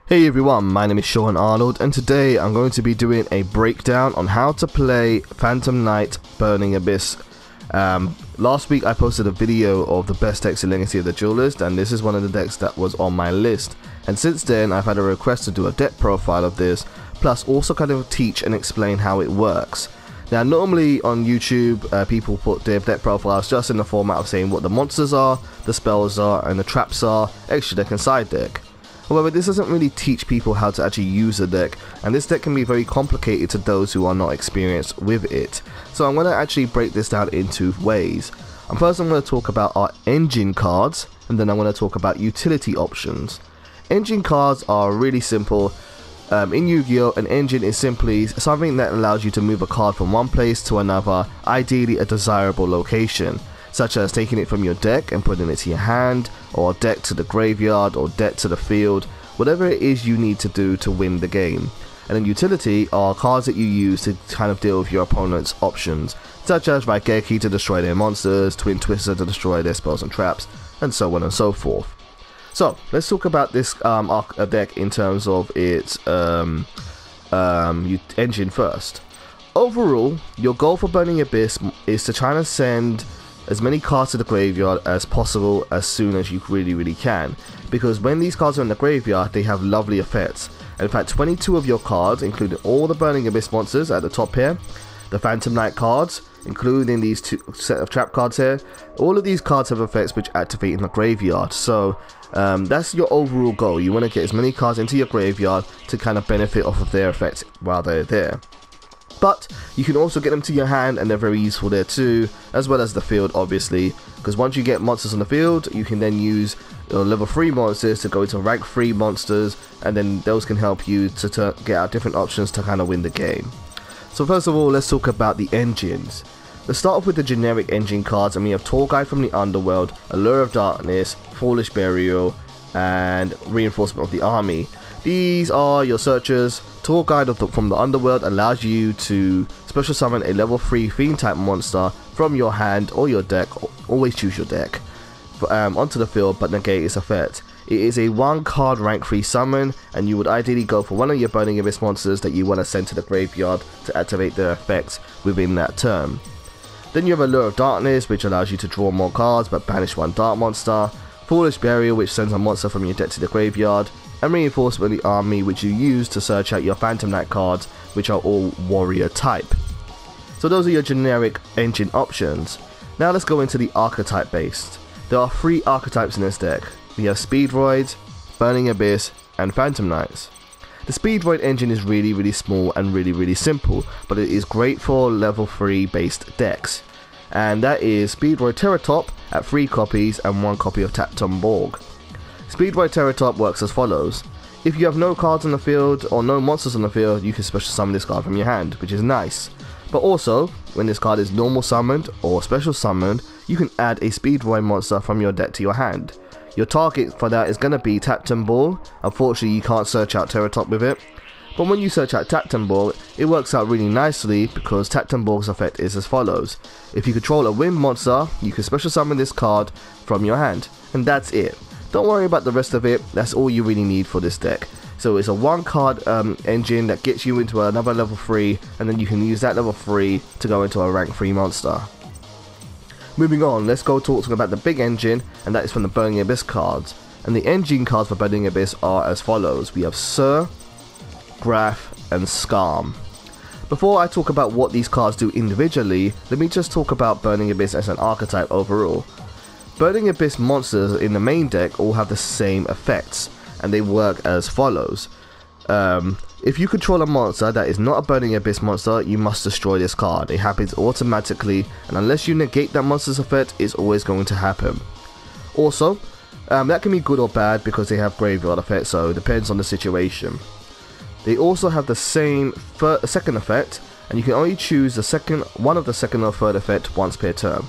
Hey everyone, my name is Sean Arnold and today I'm going to be doing a breakdown on how to play Phantom Knight Burning Abyss. Last week I posted a video of the best decks in Legacy of the Duelist, and this is one of the decks that was on my list, and since then I've had a request to do a deck profile of this, plus also kind of teach and explain how it works. Now normally on YouTube people put their deck profiles just in the format of saying what the monsters are, the spells are, and the traps are, extra deck and side deck. However, this doesn't really teach people how to actually use the deck, and this deck can be very complicated to those who are not experienced with it. So I'm going to actually break this down in two ways. First I'm going to talk about our engine cards, and then I'm going to talk about utility options. Engine cards are really simple. In Yu-Gi-Oh! An engine is simply something that allows you to move a card from one place to another, ideally a desirable location, such as taking it from your deck and putting it to your hand, or deck to the graveyard, or deck to the field, whatever it is you need to do to win the game. And then utility are cards that you use to kind of deal with your opponent's options, such as Raigeki to destroy their monsters, Twin Twister to destroy their spells and traps, and so on and so forth. So let's talk about this deck in terms of its engine first. Overall, your goal for Burning Abyss is to try to send as many cards to the graveyard as possible as soon as you really can, because when these cards are in the graveyard they have lovely effects. And in fact 22 of your cards, including all the Burning Abyss monsters at the top here, the Phantom Knight cards, including these two set of trap cards here, all of these cards have effects which activate in the graveyard. So that's your overall goal. You want to get as many cards into your graveyard to kind of benefit off of their effects while they're there. But you can also get them to your hand, and they're very useful there too, as well as the field obviously, because once you get monsters on the field you can then use level 3 monsters to go into rank 3 monsters, and then those can help you to get out different options to kind of win the game. So first of all, let's talk about the engines. Let's start off with the generic engine cards, and we have Tour Guide from the Underworld, Allure of Darkness, Foolish Burial, and Reinforcement of the Army. These are your searchers. Tour Guide from the Underworld allows you to special summon a level 3 Fiend type monster from your hand or your deck, always choose your deck, onto the field but negate its effect. It is a 1 card rank 3 summon, and you would ideally go for one of your Burning Abyss monsters that you want to send to the graveyard to activate their effects within that turn. Then you have Allure of Darkness, which allows you to draw more cards but banish 1 dark monster, Foolish Burial, which sends a monster from your deck to the graveyard, and Reinforcement of the Army, which you use to search out your Phantom Knight cards, which are all warrior type. So those are your generic engine options. Now let's go into the archetype based. There are 3 archetypes in this deck. We have Speedroids, Burning Abyss, and Phantom Knights. The Speedroid engine is really small and really simple, but it is great for level 3 based decks. And that is Speedroid Terratop at 3 copies and 1 copy of Tapton Borg. Speedroid Terratop works as follows. If you have no cards on the field or no monsters on the field, you can special summon this card from your hand, which is nice. But also, when this card is normal summoned or special summoned, you can add a Speedroid monster from your deck to your hand. Your target for that is going to be Tapton Ball. Unfortunately you can't search out Terratop with it, but when you search out Tapton Ball, it works out really nicely because Tapton Ball's effect is as follows. If you control a wind monster, you can special summon this card from your hand, and that's it. Don't worry about the rest of it, that's all you really need for this deck. So it's a 1 card engine that gets you into another level 3, and then you can use that level 3 to go into a rank 3 monster. Moving on, let's go talking about the big engine, and that is from the Burning Abyss cards. And the engine cards for Burning Abyss are as follows. We have Sir, Graf, and Skarm. Before I talk about what these cards do individually, let me just talk about Burning Abyss as an archetype overall. Burning Abyss monsters in the main deck all have the same effects, and they work as follows. If you control a monster that is not a Burning Abyss monster, you must destroy this card. It happens automatically, and unless you negate that monster's effect, it's always going to happen. Also, that can be good or bad because they have graveyard effects, so it depends on the situation. They also have the same second effect, and you can only choose one of the second or third effect once per turn.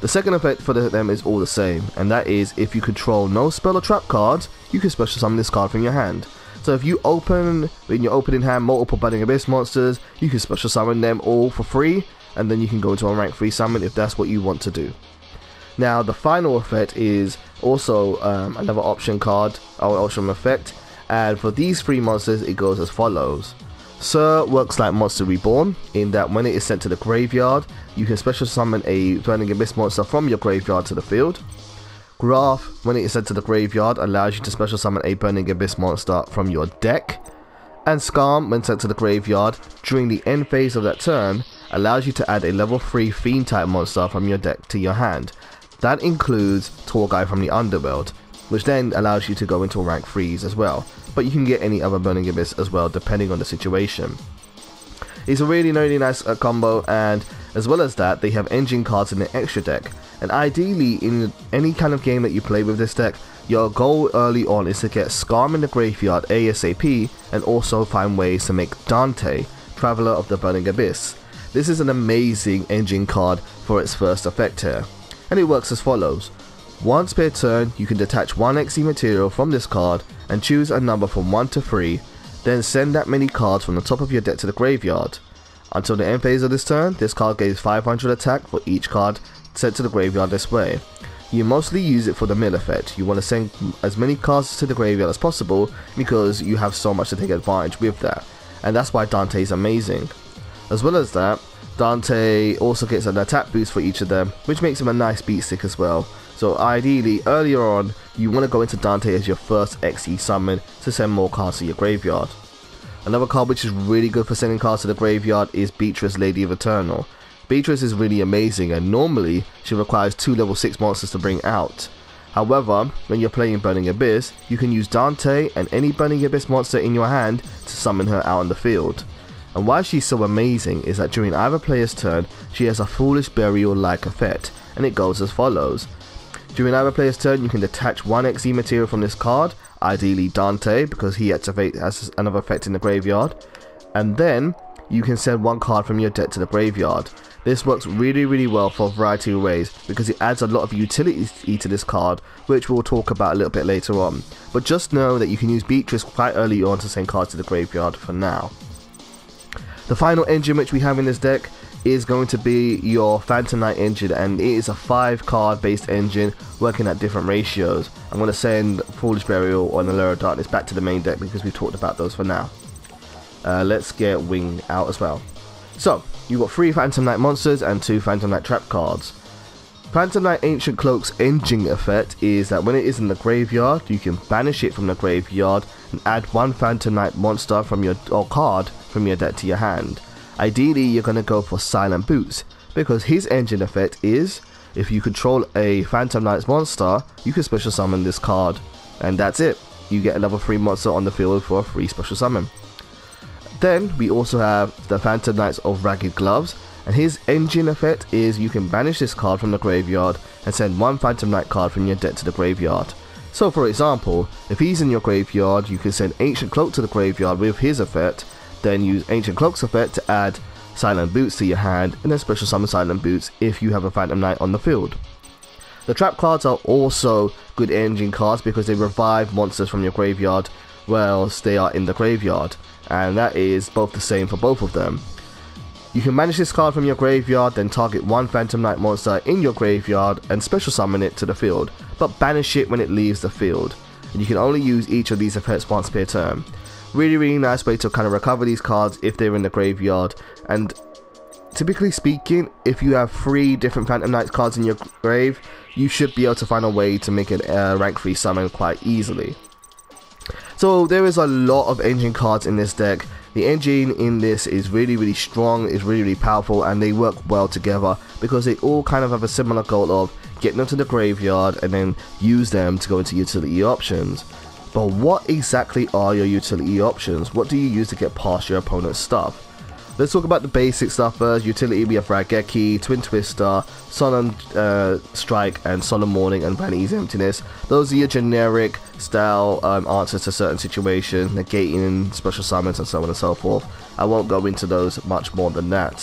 The second effect for them is all the same, and that is if you control no spell or trap cards, you can special summon this card from your hand. So if you open, in your opening hand, multiple Burning Abyss monsters, you can special summon them all for free, and then you can go into a rank 3 summon if that's what you want to do. Now the final effect is also another option card, or option effect, And for these 3 monsters, it goes as follows. Sir works like Monster Reborn, in that when it is sent to the graveyard, you can special summon a Burning Abyss monster from your graveyard to the field. Graph, when it is sent to the graveyard, allows you to special summon a Burning Abyss monster from your deck. And Skarm, when sent to the graveyard, during the end phase of that turn, allows you to add a level 3 Fiend type monster from your deck to your hand. That includes Torgai from the Underworld, which then allows you to go into rank 3s as well. But you can get any other Burning Abyss as well, depending on the situation. It's a really nice combo, and as well as that, they have engine cards in the extra deck. And ideally, in any kind of game that you play with this deck, your goal early on is to get Skarm in the graveyard ASAP, and also find ways to make Dante, Traveler of the Burning Abyss. This is an amazing engine card for its first effect here, and it works as follows. Once per turn, you can detach 1 XE material from this card and choose a number from 1 to 3, then send that many cards from the top of your deck to the graveyard. Until the end phase of this turn, this card gains 500 attack for each card sent to the graveyard this way. You mostly use it for the mill effect. You want to send as many cards to the graveyard as possible because you have so much to take advantage with that, and that's why Dante is amazing. As well as that, Dante also gets an attack boost for each of them, which makes him a nice beat stick as well. So ideally, earlier on, you want to go into Dante as your first XE summon to send more cards to your graveyard. Another card which is really good for sending cards to the graveyard is Beatrice, Lady of Eternal. Beatrice is really amazing, and normally she requires 2 level 6 monsters to bring out. However, when you're playing Burning Abyss, you can use Dante and any Burning Abyss monster in your hand to summon her out on the field. And why she's so amazing is that during either player's turn, she has a Foolish Burial like effect, and it goes as follows. During either player's turn, you can detach 1 XE material from this card, ideally Dante, because he has another effect in the graveyard, and then you can send 1 card from your deck to the graveyard. This works really well for a variety of ways, because it adds a lot of utility to this card, which we'll talk about a little bit later on. But just know that you can use Beatrice quite early on to send cards to the graveyard for now. The final engine which we have in this deck is going to be your Phantom Knight engine, and it is a 5 card based engine working at different ratios. I'm going to send Foolish Burial or Allure of Darkness back to the main deck because we've talked about those for now. Let's get Wing out as well. So, you've got 3 Phantom Knight monsters and 2 Phantom Knight trap cards. Phantom Knight Ancient Cloak's engine effect is that when it is in the graveyard, you can banish it from the graveyard and add 1 Phantom Knight monster from your card from your deck to your hand. Ideally, you're going to go for Silent Boots, because his engine effect is, if you control a Phantom Knight's monster, you can special summon this card, and that's it. You get a level 3 monster on the field for a free special summon. Then we also have the Phantom Knights of Ragged Gloves, and his engine effect is you can banish this card from the graveyard and send 1 Phantom Knight card from your deck to the graveyard. So for example, if he's in your graveyard, you can send Ancient Cloak to the graveyard with his effect, then use Ancient Cloak's effect to add Silent Boots to your hand, and then special summon Silent Boots if you have a Phantom Knight on the field. The trap cards are also good engine cards because they revive monsters from your graveyard whilst they are in the graveyard, and that is both the same for both of them. You can manage this card from your graveyard, then target 1 Phantom Knight monster in your graveyard and special summon it to the field, but banish it when it leaves the field. And you can only use each of these effects once per turn. Really nice way to kind of recover these cards if they're in the graveyard. And typically speaking, if you have 3 different Phantom Knight cards in your grave, you should be able to find a way to make it a rank 3 summon quite easily. So there is a lot of engine cards in this deck. The engine in this is really strong, is really powerful, and they work well together because they all kind of have a similar goal of getting them to the graveyard and then use them to go into utility options. But what exactly are your utility options? What do you use to get past your opponent's stuff? Let's talk about the basic stuff first. Utility, we have Raigeki, Twin Twister, Solemn Strike, and Solemn Mourning, and Vanity's Emptiness. Those are your generic style answers to certain situations, negating special summons and so on and so forth. I won't go into those much more than that.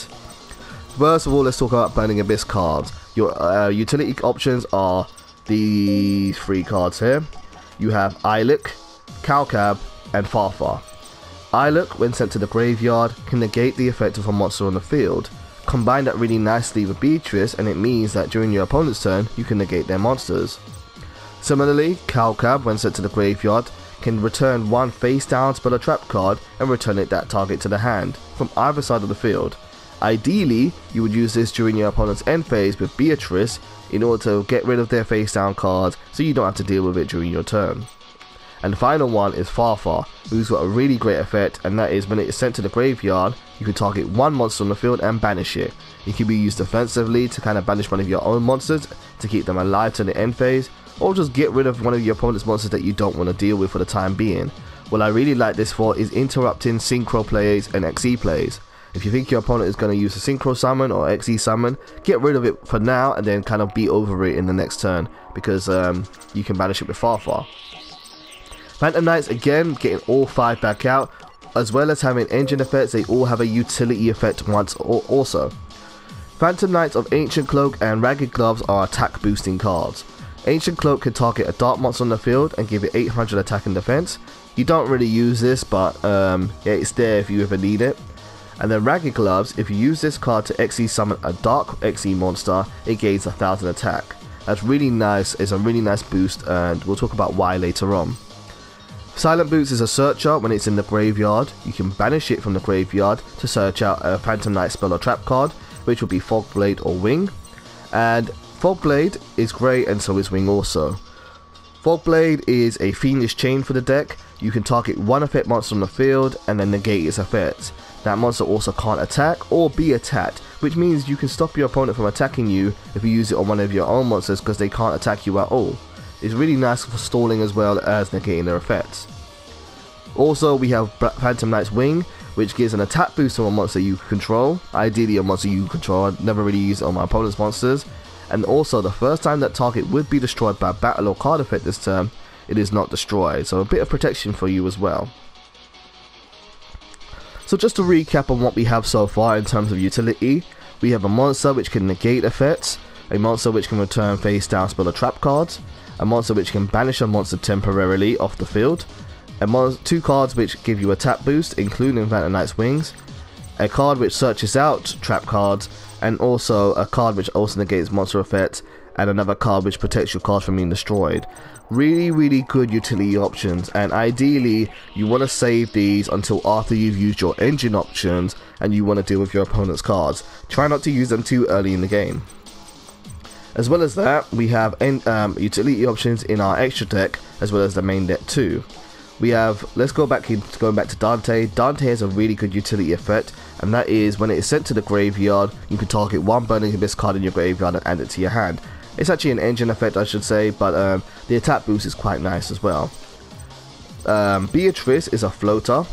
First of all, let's talk about Burning Abyss cards. Your utility options are these 3 cards here. You have Iluk, Calcab, and Farfar. Iluk, when sent to the graveyard, can negate the effect of a monster on the field. Combine that really nicely with Beatrice, and it means that during your opponent's turn, you can negate their monsters. Similarly, Calcab, when sent to the graveyard, can return one face down spell or trap card and return it that target to the hand from either side of the field. Ideally, you would use this during your opponent's end phase with Beatrice in order to get rid of their face down cards so you don't have to deal with it during your turn. And the final one is Farfar, who's got a really great effect, and that is when it is sent to the graveyard, you can target one monster on the field and banish it. It can be used defensively to kind of banish one of your own monsters to keep them alive to the end phase, or just get rid of one of your opponent's monsters that you don't want to deal with for the time being. What I really like this for is interrupting synchro plays and XE plays. If you think your opponent is going to use a synchro summon or XE summon, get rid of it for now and then kind of be over it in the next turn, because you can banish it with Farfar. Phantom Knights, again, getting all 5 back out, as well as having engine effects. They all have a utility effect once also. Phantom Knights of Ancient Cloak and Ragged Gloves are attack boosting cards. Ancient Cloak can target a dark monster on the field and give it 800 attack and defense. You don't really use this, but yeah, it's there if you ever need it. And then Ragged Gloves, if you use this card to XE summon a dark XE monster, it gains 1000 attack. That's really nice, it's a really nice boost, and we'll talk about why later on. Silent Boots is a searcher. When it's in the graveyard, you can banish it from the graveyard to search out a Phantom Knight spell or trap card, which will be Fog Blade or Wing. And Fog Blade is great, and so is Wing also. Fog Blade is a Fiendish Chain for the deck. You can target one effect monster on the field and then negate its effects. That monster also can't attack or be attacked, which means you can stop your opponent from attacking you if you use it on one of your own monsters because they can't attack you at all. It's really nice for stalling as well as negating their effects. Also, we have Phantom Knight's Wing, which gives an attack boost to a monster you control. Ideally a monster you control. I never really use it on my opponent's monsters. And also, the first time that target would be destroyed by battle or card effect this turn, it is not destroyed. So a bit of protection for you as well. So just to recap on what we have so far in terms of utility, we have a monster which can negate effects, a monster which can return face down spell or trap cards, a monster which can banish a monster temporarily off the field, two cards which give you attack boost including Phantom Knight's Wings, a card which searches out trap cards, and also a card which also negates monster effects, and another card which protects your cards from being destroyed. Really good utility options, and ideally you want to save these until after you've used your engine options and you want to deal with your opponent's cards. Try not to use them too early in the game. As well as that, we have utility options in our extra deck as well as the main deck too. We have, going back to Dante. Dante has a really good utility effect, and that is when it is sent to the graveyard, you can target one Burning Abyss card in your graveyard and add it to your hand. It's actually an engine effect, I should say, but the attack boost is quite nice as well. Beatrice is a floater,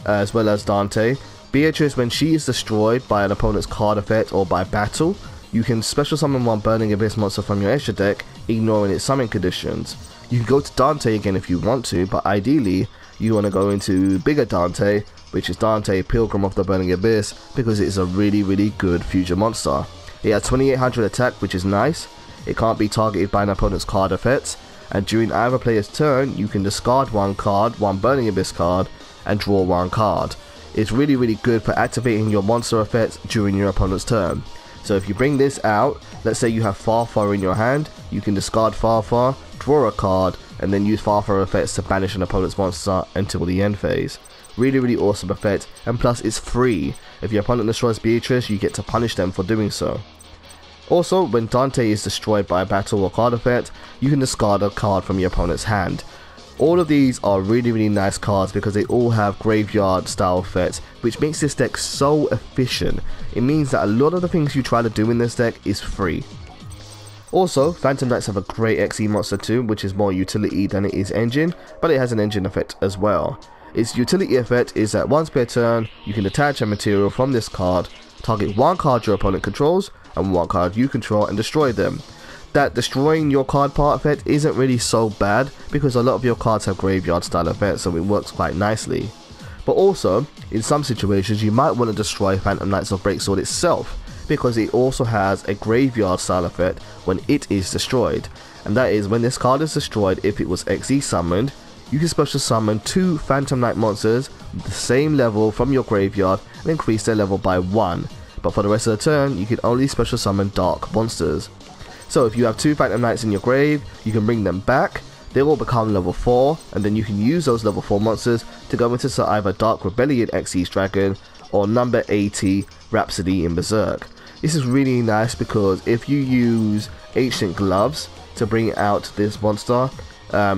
as well as Dante. Beatrice, when she is destroyed by an opponent's card effect or by battle, you can special summon one Burning Abyss monster from your extra deck, ignoring its summon conditions. You can go to Dante again if you want to, but ideally you want to go into bigger Dante, which is Dante Pilgrim of the Burning Abyss, because it is a really good future monster. It has 2800 attack, which is nice. It can't be targeted by an opponent's card effects, and during either player's turn you can discard one card, one Burning Abyss card, and draw one card. It's really good for activating your monster effects during your opponent's turn. So if you bring this out, let's say you have Farfar in your hand, you can discard Farfar, draw a card, and then use Farfar effects to banish an opponent's monster until the end phase. Really awesome effect, and plus it's free. If your opponent destroys Beatrice, you get to punish them for doing so. Also, when Dante is destroyed by a battle or card effect, you can discard a card from your opponent's hand. All of these are really nice cards because they all have graveyard style effects, which makes this deck so efficient. It means that a lot of the things you try to do in this deck is free. Also, Phantom Knights have a great XE monster too, which is more utility than it is engine, but it has an engine effect as well. Its utility effect is that once per turn, you can detach a material from this card, target one card your opponent controls, and one card you control, and destroy them. That destroying your card part effect isn't really so bad because a lot of your cards have graveyard style effects, so it works quite nicely. But also, in some situations you might want to destroy Phantom Knights of Breaksword itself, because it also has a graveyard style effect when it is destroyed, and that is when this card is destroyed. If it was XE summoned, you can special summon 2 Phantom Knight monsters with the same level from your graveyard and increase their level by 1, but for the rest of the turn you can only special summon dark monsters. So if you have 2 Phantom Knights in your grave, you can bring them back, they will become level 4, and then you can use those level 4 monsters to go into either Dark Rebellion Xyz Dragon or number 80 Rhapsody in Berserk. This is really nice because if you use Ancient Gloves to bring out this monster,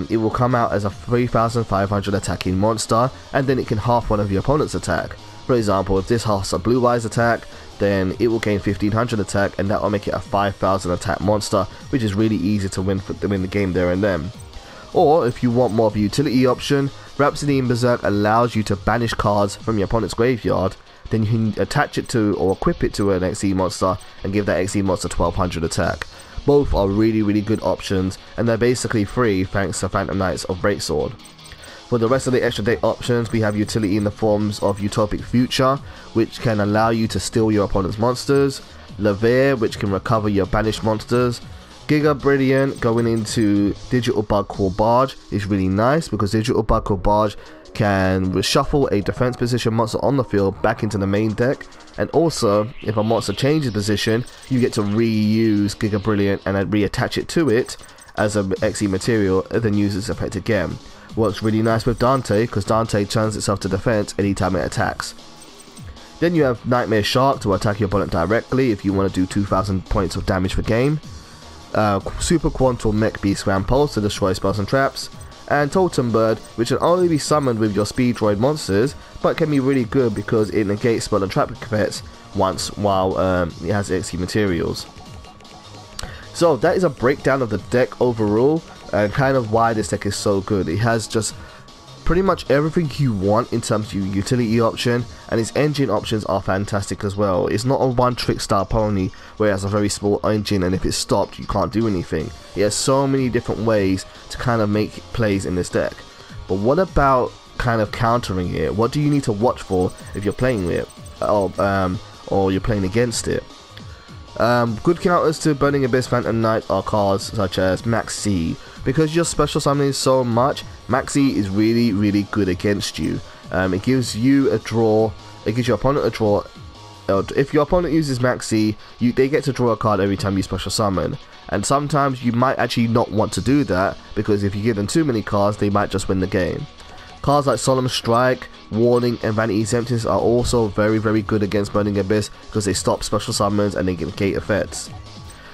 it will come out as a 3500 attacking monster, and then it can half one of your opponent's attack. For example, if this halves a Blue Eyes attack, then it will gain 1500 attack, and that will make it a 5000 attack monster, which is really easy to win the game there and then. Or if you want more of a utility option, Rhapsody in Berserk allows you to banish cards from your opponent's graveyard. Then you can attach it to or equip it to an Xyz monster and give that Xyz monster 1200 attack. Both are really good options, and they're basically free thanks to Phantom Knights of Breaksword. For the rest of the extra deck options, we have utility in the forms of Utopic Future, which can allow you to steal your opponent's monsters, Levere, which can recover your banished monsters. Giga Brilliant going into Digital Bug Core Barge is really nice because Digital Bug Core Barge can reshuffle a defense position monster on the field back into the main deck, and also if a monster changes position, you get to reuse Giga Brilliant and then reattach it to it as a Xyz material and then use its effect again. Works really nice with Dante because Dante turns itself to defense anytime it attacks. Then you have Nightmare Shark to attack your opponent directly if you want to do 2000 points of damage per game. Super Quantum Mech Beast Grand Pulse to destroy spells and traps, and Totem Bird, which can only be summoned with your Speed Droid monsters, but can be really good because it negates spell and trap effects once while it has Xyz materials. So that is a breakdown of the deck overall and kind of why this deck is so good. It has just pretty much everything you want in terms of utility option, and its engine options are fantastic as well. It's not a one-trick style pony where it has a very small engine and if it's stopped you can't do anything. It has so many different ways to kind of make plays in this deck. But what about kind of countering it? What do you need to watch for if you're playing it or you're playing against it? Good counters to Burning Abyss Phantom Knight are cards such as Maxi. Because you're special summoning so much, Maxi is really good against you. It gives you a draw, it gives your opponent a draw. If your opponent uses Maxi, they get to draw a card every time you special summon. And sometimes you might actually not want to do that, because if you give them too many cards, they might just win the game. Cards like Solemn Strike, Warning, and Vanity's Emptiness are also very good against Burning Abyss because they stop special summons and they negate effects.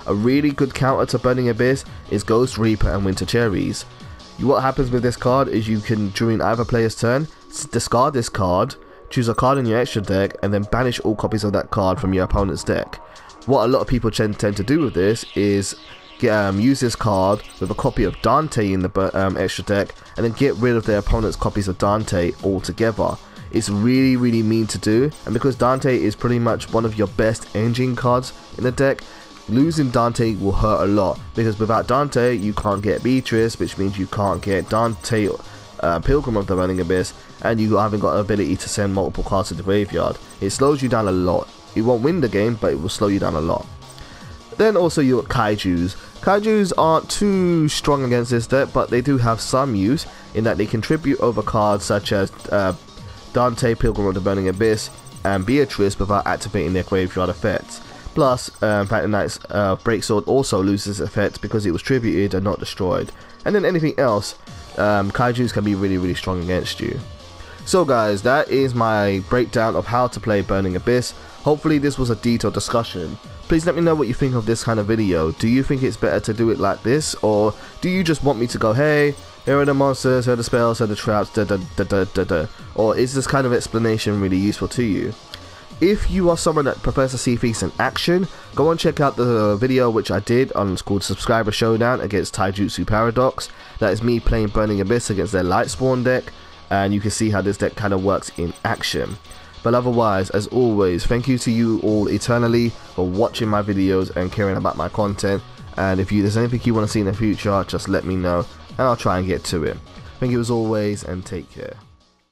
A really good counter to Burning Abyss is Ghost Reaper and Winter Cherries. What happens with this card is you can, during either player's turn, discard this card, choose a card in your extra deck, and then banish all copies of that card from your opponent's deck. What a lot of people tend to do with this is use this card with a copy of Dante in the extra deck, and then get rid of their opponent's copies of Dante altogether. It's really mean to do, and because Dante is pretty much one of your best engine cards in the deck, losing Dante will hurt a lot, because without Dante you can't get Beatrice, which means you can't get Dante Pilgrim of the Burning Abyss, and you haven't got the ability to send multiple cards to the graveyard. It slows you down a lot. It won't win the game, but it will slow you down a lot. Then also you got Kaijus. Kaijus aren't too strong against this deck, but they do have some use in that they contribute over cards such as Dante Pilgrim of the Burning Abyss and Beatrice without activating their graveyard effects. Plus, Phantom Knight's Breaksword also loses effect because it was tributed and not destroyed. And then anything else, Kaijus can be really strong against you. So guys, that is my breakdown of how to play Burning Abyss. Hopefully this was a detailed discussion. Please let me know what you think of this kind of video. Do you think it's better to do it like this, or do you just want me to go, hey, here are the monsters, here are the spells, here are the traps, or is this kind of explanation really useful to you? If you are someone that prefers to see things in action, go and check out the video which I did on called Subscriber Showdown against Taijutsu Paradox. That is me playing Burning Abyss against their Lightspawn deck, and you can see how this deck kind of works in action. But otherwise, as always, thank you to you all eternally for watching my videos and caring about my content. And if there's anything you want to see in the future, just let me know and I'll try and get to it. Thank you as always, and take care.